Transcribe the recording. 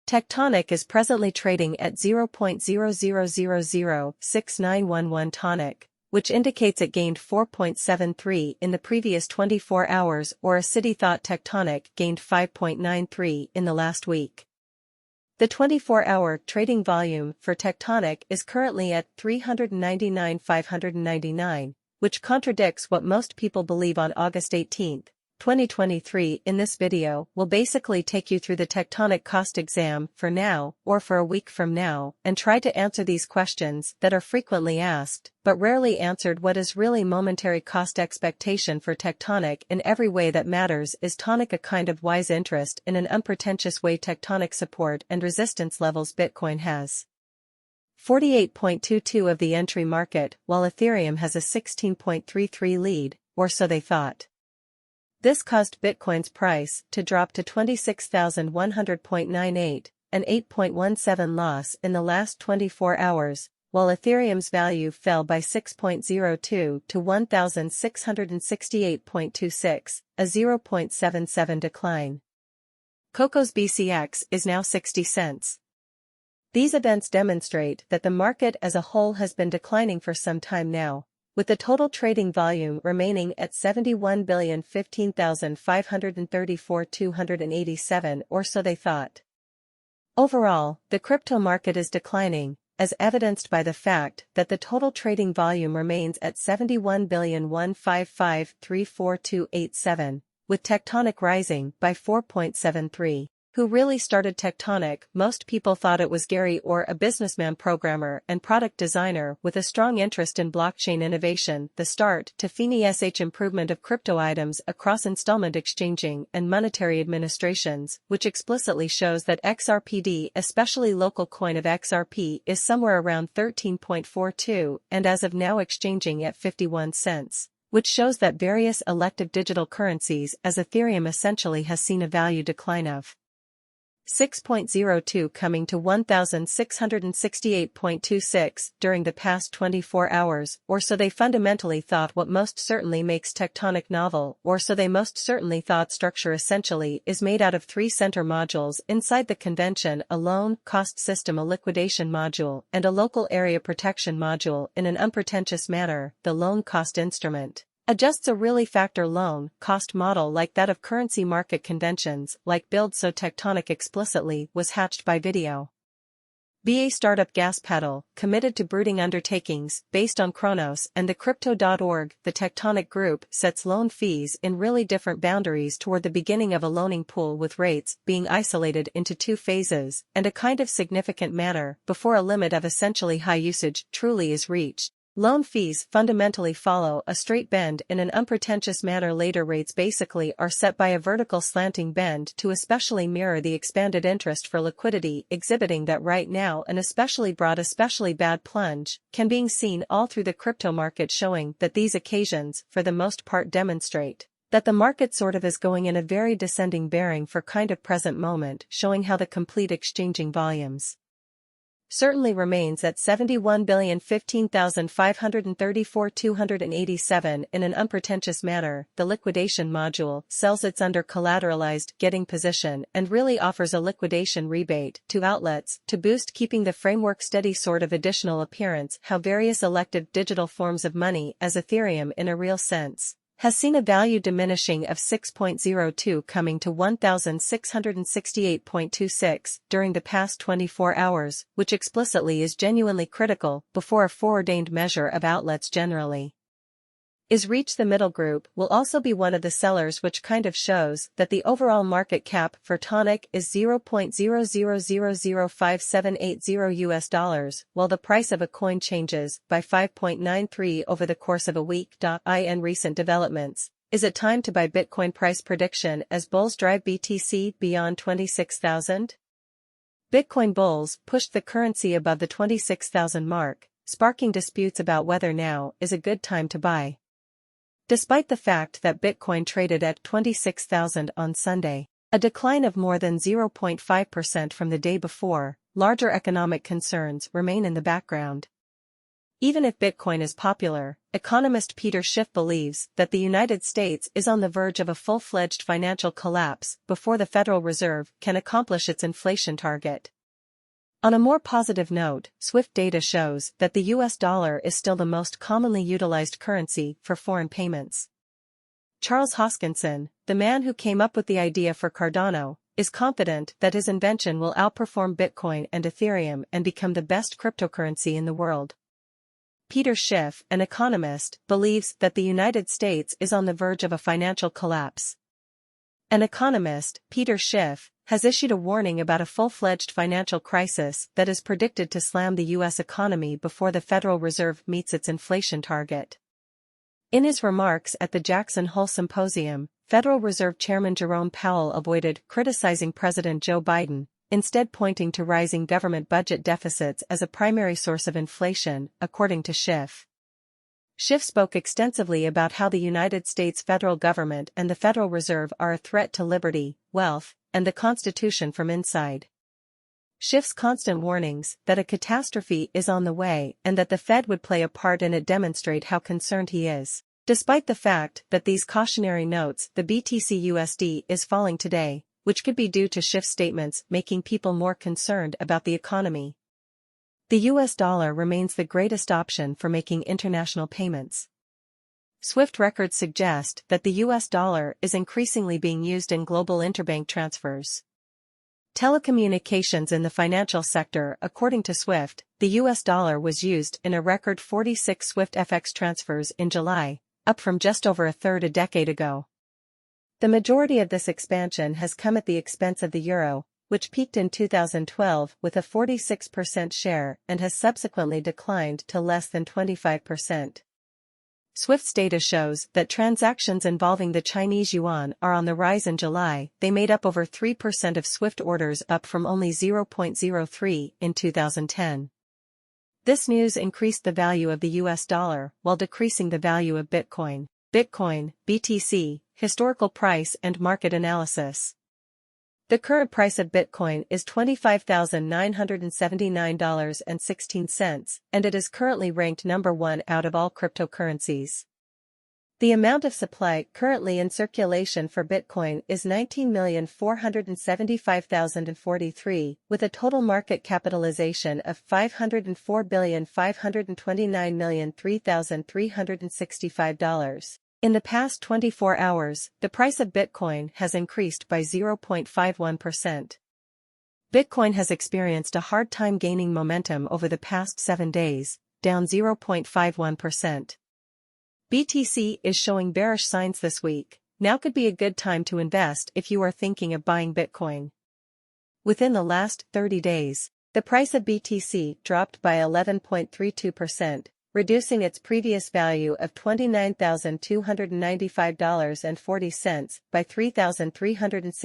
Tectonic is presently trading at 0.00006911 tonic, which indicates it gained 4.73 in the previous 24 hours, or a city thought Tectonic gained 5.93 in the last week. The 24-hour trading volume for Tectonic is currently at 399,599, which contradicts what most people believe on August 18, 2023. In this video, we'll basically take you through the Tectonic cost exam for now or for a week from now and try to answer these questions that are frequently asked but rarely answered. What is really momentary cost expectation for Tectonic in every way that matters? Is Tonic a kind of wise interest in an unpretentious way? Tectonic support and resistance levels. Bitcoin has 48.22 of the entry market, while Ethereum has a 16.33 lead, or so they thought. This caused Bitcoin's price to drop to 26,100.98, an 8.17 loss in the last 24 hours, while Ethereum's value fell by 6.02 to 1,668.26, a 0.77 decline. Coco's BCX is now 60 cents. These events demonstrate that the market as a whole has been declining for some time now, with the total trading volume remaining at 71,015,534,287, or so they thought. Overall, the crypto market is declining, as evidenced by the fact that the total trading volume remains at 71,155,34287, with Tectonic rising by 4.73. Who really started Tectonic? Most people thought it was Gary Orr, a businessman, programmer, and product designer with a strong interest in blockchain innovation. The start to FINI-SH improvement of crypto items across installment exchanging and monetary administrations, which explicitly shows that XRPD, especially local coin of XRP, is somewhere around 13.42 and as of now exchanging at 51 cents. Which shows that various elective digital currencies as Ethereum essentially has seen a value decline of 6.02 coming to 1,668.26 during the past 24 hours, or so they fundamentally thought. What most certainly makes Tectonic novel, or so they most certainly thought. Structure essentially is made out of three center modules inside the convention: a loan cost system, a liquidation module, and a local area protection module. In an unpretentious manner, the loan cost instrument adjusts a really factor loan cost model like that of currency market conventions like build. So Tectonic explicitly was hatched by video. BA startup Gas Pedal, committed to brooding undertakings based on Chronos and the Crypto.org. The Tectonic Group sets loan fees in really different boundaries toward the beginning of a loaning pool, with rates being isolated into two phases and a kind of significant manner before a limit of essentially high usage truly is reached. Loan fees fundamentally follow a straight bend in an unpretentious manner. Later rates basically are set by a vertical slanting bend to especially mirror the expanded interest for liquidity, exhibiting that right now an especially broad, especially bad plunge can being seen all through the crypto market, showing that these occasions for the most part demonstrate that the market sort of is going in a very descending bearing for kind of present moment, showing how the complete exchanging volumes certainly remains at 71,015,534,287 in an unpretentious manner. The liquidation module sells its under collateralized getting position and really offers a liquidation rebate to outlets to boost keeping the framework steady. Sort of additional appearance how various elective digital forms of money as Ethereum in a real sense has seen a value diminishing of 6.02 coming to 1,668.26 during the past 24 hours, which explicitly is genuinely critical before a foreordained measure of outlets generally is reached. The middle group will also be one of the sellers, which kind of shows that the overall market cap for Tonic is $0.000578 US, while the price of a coin changes by 5.93 over the course of a week. In recent developments, is it time to buy Bitcoin? Price prediction as bulls drive BTC beyond 26,000? Bitcoin bulls pushed the currency above the 26,000 mark, sparking disputes about whether now is a good time to buy. Despite the fact that Bitcoin traded at 26,000 on Sunday, a decline of more than 0.5% from the day before, larger economic concerns remain in the background. Even if Bitcoin is popular, economist Peter Schiff believes that the United States is on the verge of a full-fledged financial collapse before the Federal Reserve can accomplish its inflation target. On a more positive note, Swift data shows that the US dollar is still the most commonly utilized currency for foreign payments. Charles Hoskinson, the man who came up with the idea for Cardano, is confident that his invention will outperform Bitcoin and Ethereum and become the best cryptocurrency in the world. Peter Schiff, an economist, believes that the United States is on the verge of a financial collapse. An economist, Peter Schiff, has issued a warning about a full-fledged financial crisis that is predicted to slam the U.S. economy before the Federal Reserve meets its inflation target. In his remarks at the Jackson Hole Symposium, Federal Reserve Chairman Jerome Powell avoided criticizing President Joe Biden, instead pointing to rising government budget deficits as a primary source of inflation, according to Schiff. Schiff spoke extensively about how the United States federal government and the Federal Reserve are a threat to liberty, wealth, and the Constitution from inside. Schiff's constant warnings that a catastrophe is on the way and that the Fed would play a part in it demonstrate how concerned he is. Despite the fact that these cautionary notes, the BTC-USD is falling today, which could be due to Schiff's statements making people more concerned about the economy. The US dollar remains the greatest option for making international payments. Swift records suggest that the US dollar is increasingly being used in global interbank transfers. Telecommunications in the financial sector. According to Swift, the US dollar was used in a record 46 Swift FX transfers in July, up from just over a third a decade ago. The majority of this expansion has come at the expense of the euro, which peaked in 2012 with a 46% share and has subsequently declined to less than 25%. Swift's data shows that transactions involving the Chinese yuan are on the rise. In July, they made up over 3% of Swift orders, up from only 0.03% in 2010. This news increased the value of the US dollar while decreasing the value of Bitcoin. Bitcoin, BTC, historical price and market analysis. The current price of Bitcoin is $25,979.16, and it is currently ranked number 1 out of all cryptocurrencies. The amount of supply currently in circulation for Bitcoin is 19,475,043, with a total market capitalization of $504,529,003,365. In the past 24 hours, the price of Bitcoin has increased by 0.51%. Bitcoin has experienced a hard time gaining momentum over the past 7 days, down 0.51%. BTC is showing bearish signs this week. Now could be a good time to invest if you are thinking of buying Bitcoin. Within the last 30 days, the price of BTC dropped by 11.32%. Reducing its previous value of $29,295.40 by $3,360.